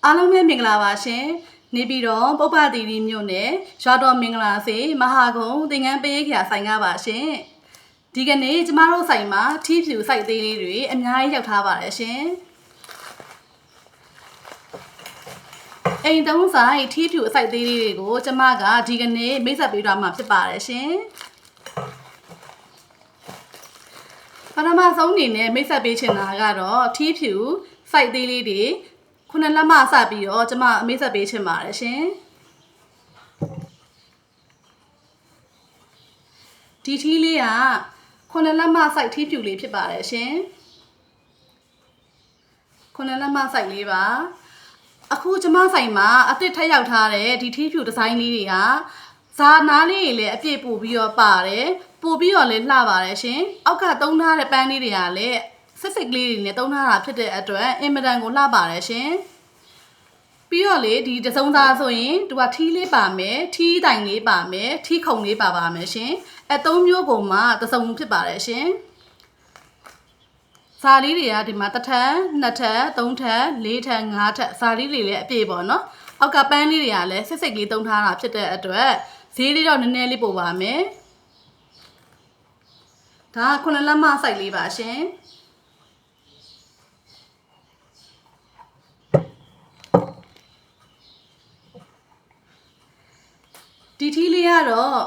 အားလုံးပဲမင်္ဂလာပါရှင်နေပြီးတော့ပုပ္ပတိရီမြို့နယ်ရွာတော်မင်္ဂလာစေမဟာကုံသင်္ကန်းပေးခရာဆိုင်ကားပါရှင်ဒီကနေ့ကျမတို့ဆိုင်မှာထီးဖြူစိုက်သေးလေးတွေအများကြီးရောက်ထားပါတယ်ရှင်အိမ်သုံးဆိုင်ထီးဖြူစိုက်သေးလေးတွေကိုကျမကဒီကနေ့မိတ်ဆက်ပေးသွားမှာဖြစ်ပါတယ်ရှင်ပထမဆုံးအနေနဲ့မိတ်ဆက်ပေးချင်တာကတော့ထီးဖြူစိုက်သေးလေးတွေခုနှစ်လက်မစပြီးတော့ကျမအမိတ်ဆက်ပေးချင်ပါတယ်ရှင်ဒီထီးလေးကခုနှစ်လက်မစိုက်ထီးဖြူလေးဖြစ်ပါတယ်ရှင်ခုနှစ်လက်မစိုက်လေးပါအခုကျမဆိုင်မှာအသစ်ထပ်ရောက်ထားတဲ့ဒီထီးဖြူဒီဇိုင်းလေးတွေကဇာနာလေးတွေလည်းအပြည့်ပို့ပြီးတော့ပါတယ်ပို့ပြီးတော့လည်းလှပါတယ်ရှင်အောက်ကသုံးထားတဲ့ပန်းလေးတွေကလည်းစစ်ကလေးတွေနဲ့သုံးထားတာဖြစ်တဲ့အတွက်အင်မတန်ကိုလှပါတယ်ရှင်ပြီးတော့လေဒီတစုံသားဆိုရင်သူကထီးလေးပါမယ်ထီးတိုင်လေးပါမယ်ထီးခုံလေးပါမယ်ရှင်အဲသုံးမျိုးပုံမှာတစုံဖြစ်ပါတယ်ရှင်ဇာလေးတွေကဒီမှာတစ်ထပ်နှစ်ထပ်သုံးထပ်လေးထပ်ငါးထပ်ဇာလေးတွေလည်းအပြည့်ပေါ့နော်အောက်ကပန်းလေးတွေကလည်းစစ်လေးသုံးထားတာဖြစ်တဲ့အတွက်ဈေးလေးတော့နည်းနည်းလေးပို့ပါမယ်ဒါကခုနှစ်လက်မစိုက်လေးပါရှင်ဒီထီးလေးကတော့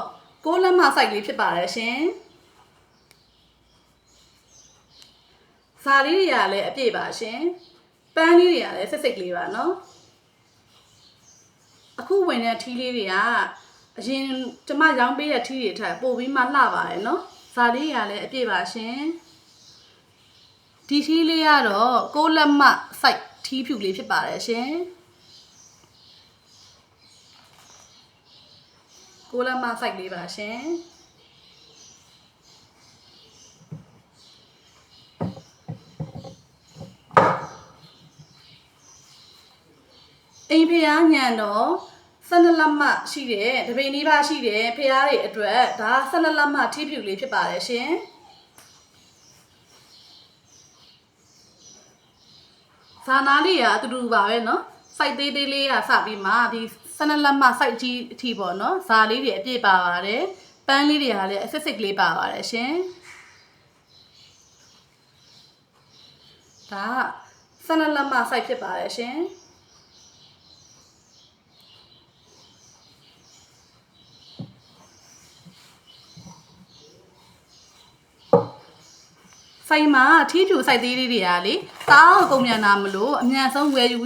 6လက်မစိုက်လေးဖြစ်ပါတယ်ရှင်ဇာလေးတွေကလည်းအပြည့်ပါရှင်ပန်းလေးတွေကလည်းစစ်လေးပါနော်အခုဝင်တဲ့ထီးလေးတွေကအရင်ကျမရောင်းပေးတဲ့ထီးတွေထက်ပိုပြီးမှလှပါတယ်နော်ဇာလေးတွေကလည်းအပြည့်ပါရှင်ဒီထီးလေးကတော့6လက်မစိုက်ထီးဖြူလေးဖြစ်ပါတယ်ရှင်6လက်မစိုက်လေးပါရှင်အိမ်ဖျားညံတော့12လက်မရှိတယ်တပိန်နီးပါးရှိတယ်ဖျားတွေအတွက်ဒါ12လက်ထီးဖြူလေးဖြစ်ပါတယ်ရှင်ဇာနာလေးကအတူတူပါပဲเนาะစိုက်သေးသေးလေးကစပြီးမှဒီ12လက်စိုက်ကြီးအထိပေါ့เนาะဇာလေးတွေအပြည့်ပါပါတယ်ပန်းလေးတွေကလည်းအစစ်ကလေးပါပါတယ်ရှင်ဒါ12လက်စိုက်ဖြစ်ပါတယ်ရှင်ဆိုင်မှာထီးဖြူစိုက်သေးလေးတွေကလေတောင်းကုန်မြန်တာမလို့အမြန်ဆုံးဝယ်ယူ